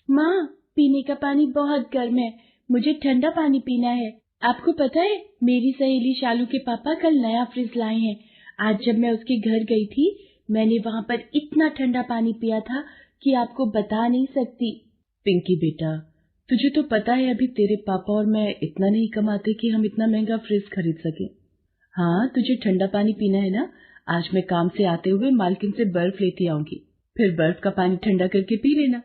माँ, पीने का पानी बहुत गर्म है, मुझे ठंडा पानी पीना है। आपको पता है, मेरी सहेली शालू के पापा कल नया फ्रिज लाए हैं। आज जब मैं उसके घर गई थी, मैंने वहाँ पर इतना ठंडा पानी पिया था कि आपको बता नहीं सकती। पिंकी बेटा, तुझे तो पता है अभी तेरे पापा और मैं इतना नहीं कमाते कि हम इतना महंगा फ्रिज खरीद सके। हाँ, तुझे ठंडा पानी पीना है ना? आज मैं काम से आते हुए मालकिन से बर्फ लेती आऊंगी, फिर बर्फ का पानी ठंडा करके पी लेना।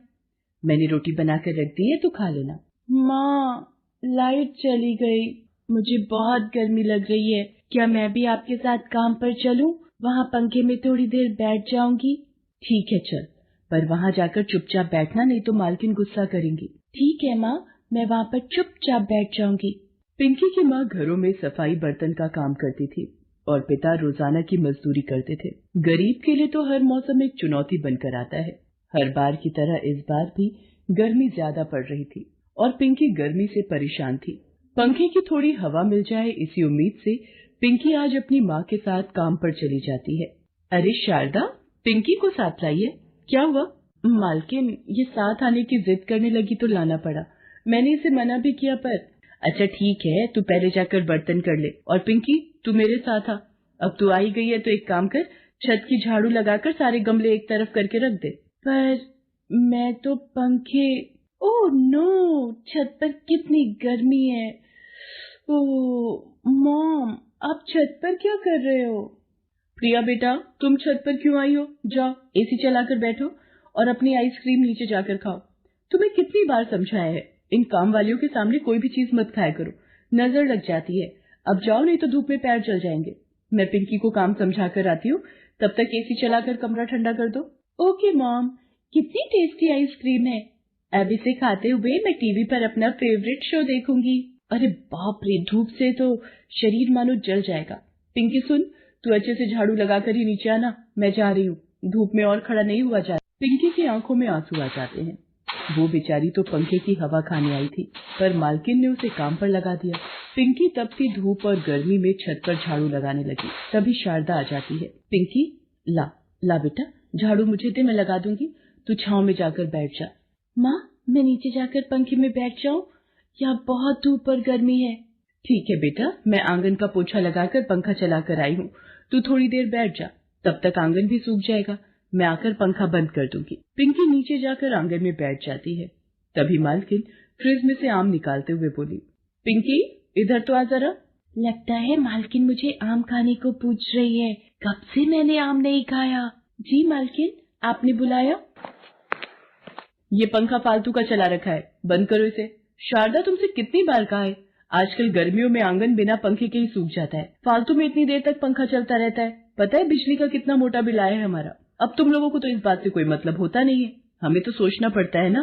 मैंने रोटी बना कर रख दी है, तो खा लेना। माँ, लाइट चली गई, मुझे बहुत गर्मी लग रही है। क्या मैं भी आपके साथ काम पर चलूं? वहाँ पंखे में थोड़ी देर बैठ जाऊंगी। ठीक है चल, पर वहाँ जाकर चुपचाप बैठना, नहीं तो मालकिन गुस्सा करेंगी। ठीक है माँ, मैं वहाँ पर चुपचाप बैठ जाऊंगी। पिंकी की माँ घरों में सफाई बर्तन का काम करती थी और पिता रोजाना की मजदूरी करते थे। गरीब के लिए तो हर मौसम एक चुनौती बनकर आता है। हर बार की तरह इस बार भी गर्मी ज्यादा पड़ रही थी और पिंकी गर्मी से परेशान थी। पंखे की थोड़ी हवा मिल जाए इसी उम्मीद से पिंकी आज अपनी माँ के साथ काम पर चली जाती है। अरे शारदा, पिंकी को साथ लाइए। क्या हुआ? मालकिन, ये साथ आने की जिद करने लगी तो लाना पड़ा। मैंने इसे मना भी किया पर। अच्छा ठीक है, तू पहले जाकर बर्तन कर ले, और पिंकी तू मेरे साथ आ। अब तू आई गई है तो एक काम कर, छत की झाड़ू लगाकर सारे गमले एक तरफ करके रख दे। पर मैं तो पंखे। ओह नो, छत पर कितनी गर्मी है। ओह मॉम, आप छत पर क्या कर रहे हो? प्रिया बेटा, तुम छत पर क्यों आई हो? जाओ एसी चलाकर बैठो और अपनी आइसक्रीम नीचे जाकर खाओ। तुम्हें कितनी बार समझाया है, इन काम वालियों के सामने कोई भी चीज मत खाया करो, नजर लग जाती है। अब जाओ, नहीं तो धूप में पैर जल जाएंगे। मैं पिंकी को काम समझा कर आती हूँ, तब तक एसी चलाकर कमरा ठंडा कर दो। ओके मॉम, कितनी टेस्टी आइसक्रीम है। अब इसे खाते हुए मैं टीवी पर अपना फेवरेट शो देखूंगी। अरे बाप रे, धूप से तो शरीर मानो जल जाएगा। पिंकी सुन, तू अच्छे से झाड़ू लगाकर ही नीचे आना, मैं जा रही हूँ, धूप में और खड़ा नहीं हुआ जा। पिंकी की आंखों में आंसू आ जाते हैं। वो बेचारी तो पंखे की हवा खाने आई थी, पर मालकिन ने उसे काम पर लगा दिया। पिंकी तपती धूप और गर्मी में छत पर झाड़ू लगाने लगी। तभी शारदा आ जाती है। पिंकी, ला ला बेटा, झाड़ू मुझे दे, मैं लगा दूंगी, तू छांव में जाकर बैठ जा। माँ, मैं नीचे जाकर पंखे में बैठ जाऊं? यहाँ बहुत धूप और गर्मी है। ठीक है बेटा, मैं आंगन का पोछा लगाकर पंखा चलाकर आई हूँ, तू थोड़ी देर बैठ जा, तब तक आंगन भी सूख जाएगा, मैं आकर पंखा बंद कर दूंगी। पिंकी नीचे जाकर आंगन में बैठ जाती है। तभी मालकिन फ्रिज में से आम निकालते हुए बोली, पिंकी इधर तो आ जरा। लगता है मालकिन मुझे आम खाने को पूछ रही है, कब से मैंने आम नहीं खाया। जी मालकिन, आपने बुलाया? ये पंखा फालतू का चला रखा है, बंद करो इसे। शारदा, तुमसे कितनी बार कहा है, आजकल गर्मियों में आंगन बिना पंखे के ही सूख जाता है, फालतू में इतनी देर तक पंखा चलता रहता है। पता है बिजली का कितना मोटा बिल आया है हमारा। अब तुम लोगों को तो इस बात से कोई मतलब होता नहीं है, हमें तो सोचना पड़ता है ना।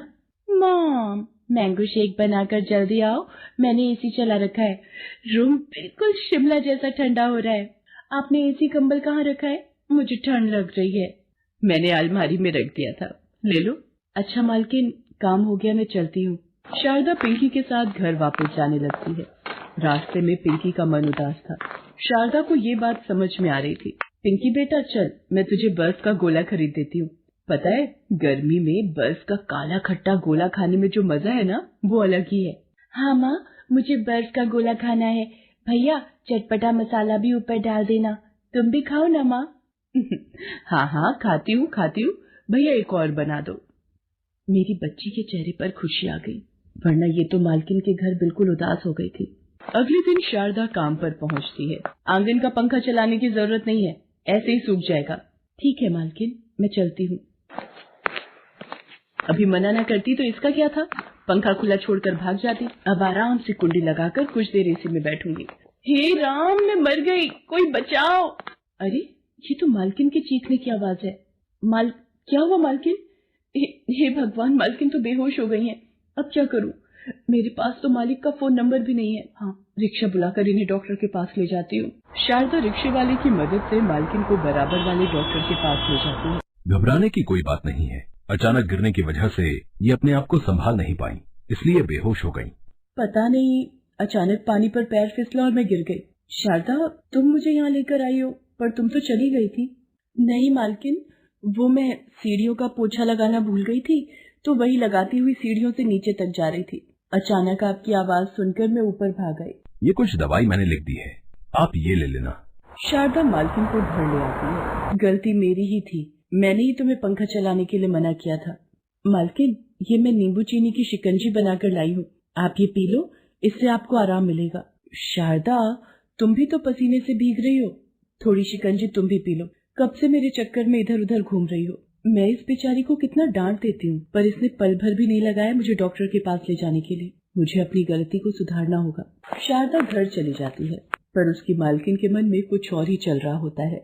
मॉम, मैंगो शेक बनाकर जल्दी आओ, मैंने एसी चला रखा है, रूम बिल्कुल शिमला जैसा ठंडा हो रहा है। आपने एसी कंबल कहाँ रखा है? मुझे ठंड लग रही है। मैंने अलमारी में रख दिया था, ले लो। अच्छा मालकिन, काम हो गया, मैं चलती हूँ। शारदा पिंकी के साथ घर वापस जाने लगती है। रास्ते में पिंकी का मन उदास था। शारदा को ये बात समझ में आ रही थी। पिंकी बेटा चल, मैं तुझे बर्फ का गोला खरीद देती हूँ। पता है, गर्मी में बर्फ का काला खट्टा गोला खाने में जो मजा है ना, वो अलग ही है। हाँ माँ, मुझे बर्फ का गोला खाना है। भैया, चटपटा मसाला भी ऊपर डाल देना। तुम भी खाओ ना माँ। हाँ हाँ, खाती हूँ खाती हूँ, भैया एक और बना दो। मेरी बच्ची के चेहरे पर खुशी आ गई, वरना ये तो मालकिन के घर बिल्कुल उदास हो गई थी। अगले दिन शारदा काम पर पहुंचती है। आंगन का पंखा चलाने की जरूरत नहीं है, ऐसे ही सूख जाएगा। ठीक है मालकिन, मैं चलती हूँ। अभी मना न करती तो इसका क्या था, पंखा खुला छोड़कर भाग जाती। अब आराम से कुंडी लगाकर कुछ देर एसी में बैठूंगी। हे राम, मैं मर गई, कोई बचाओ। अरे, ये तो मालकिन के चीखने की आवाज है। क्या हुआ मालकिन? हे भगवान, मालकिन तो बेहोश हो गई हैं। अब क्या करूं? मेरे पास तो मालिक का फोन नंबर भी नहीं है। हाँ, रिक्शा बुलाकर इन्हें डॉक्टर के पास ले जाती हूँ। शारदा रिक्शे वाले की मदद से मालकिन को बराबर वाले डॉक्टर के पास ले जाती है। घबराने की कोई बात नहीं है, अचानक गिरने की वजह से ये अपने आप को संभाल नहीं पाई, इसलिए बेहोश हो गई। पता नहीं, अचानक पानी पर पैर फिसला और मैं गिर गई। शारदा, तुम मुझे यहाँ लेकर आई हो, पर तुम तो चली गई थी। नहीं मालकिन, वो मैं सीढ़ियों का पोछा लगाना भूल गई थी, तो वही लगाती हुई सीढ़ियों से नीचे तक जा रही थी। अचानक आपकी आवाज सुनकर मैं ऊपर भाग आई। ये कुछ दवाई मैंने लिख दी है, आप ये ले लेना। शारदा मालकिन को घर ले आती है। गलती मेरी ही थी, मैंने ही तुम्हें पंखा चलाने के लिए मना किया था। मालकिन, ये मैं नींबू चीनी की शिकंजी बनाकर लाई हूँ, आप ये पी लो, इससे आपको आराम मिलेगा। शारदा, तुम भी तो पसीने से भीग रही हो, थोड़ी शिकंजी तुम भी पी लो। कब से मेरे चक्कर में इधर उधर घूम रही हो। मैं इस बेचारी को कितना डांट देती हूँ, पर इसने पल भर भी नहीं लगाया मुझे डॉक्टर के पास ले जाने के लिए। मुझे अपनी गलती को सुधारना होगा। शारदा घर चली जाती है, पर उसकी मालकिन के मन में कुछ और ही चल रहा होता है।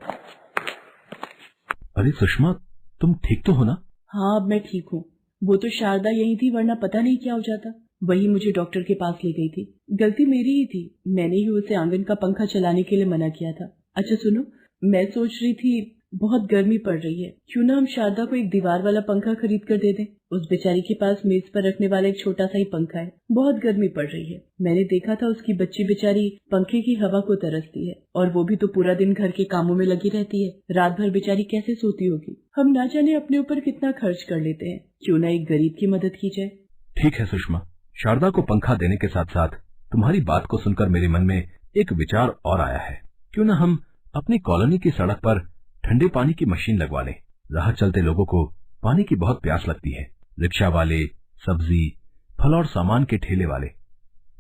अरे सुषमा, तुम ठीक तो हो ना? हाँ, अब मैं ठीक हूँ। वो तो शारदा यही थी, वरना पता नहीं क्या हो जाता। वही मुझे डॉक्टर के पास ले गई थी। गलती मेरी ही थी, मैंने ही उसे आंगन का पंखा चलाने के लिए मना किया था। अच्छा सुनो, मैं सोच रही थी बहुत गर्मी पड़ रही है, क्यों ना हम शारदा को एक दीवार वाला पंखा खरीद कर दे दें। उस बेचारी के पास मेज पर रखने वाला एक छोटा सा ही पंखा है। बहुत गर्मी पड़ रही है। मैंने देखा था उसकी बच्ची बेचारी पंखे की हवा को तरसती है, और वो भी तो पूरा दिन घर के कामों में लगी रहती है। रात भर बेचारी कैसे सोती होगी। हम ना जाने अपने ऊपर कितना खर्च कर लेते हैं, क्यों ना एक गरीब की मदद की जाए। ठीक है सुषमा, शारदा को पंखा देने के साथ साथ तुम्हारी बात को सुनकर मेरे मन में एक विचार और आया है। क्यों न हम अपनी कॉलोनी की सड़क पर ठंडे पानी की मशीन लगवा लें। राह चलते लोगों को पानी की बहुत प्यास लगती है। रिक्शा वाले, सब्जी, फल और सामान के ठेले वाले,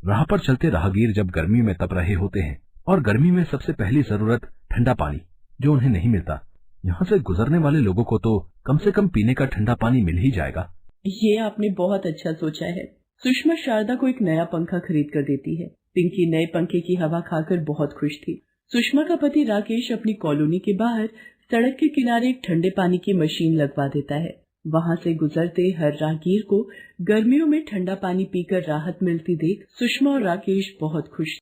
राह पर चलते राहगीर जब गर्मी में तप रहे होते हैं, और गर्मी में सबसे पहली जरूरत ठंडा पानी, जो उन्हें नहीं मिलता। यहाँ से गुजरने वाले लोगों को तो कम से कम पीने का ठंडा पानी मिल ही जाएगा। ये आपने बहुत अच्छा सोचा है। सुषमा शारदा को एक नया पंखा खरीद कर देती है। पिंकी नए पंखे की हवा खाकर बहुत खुश थी। सुषमा का पति राकेश अपनी कॉलोनी के बाहर सड़क के किनारे एक ठंडे पानी की मशीन लगवा देता है। वहाँ से गुजरते हर राहगीर को गर्मियों में ठंडा पानी पीकर राहत मिलती देख सुषमा और राकेश बहुत खुश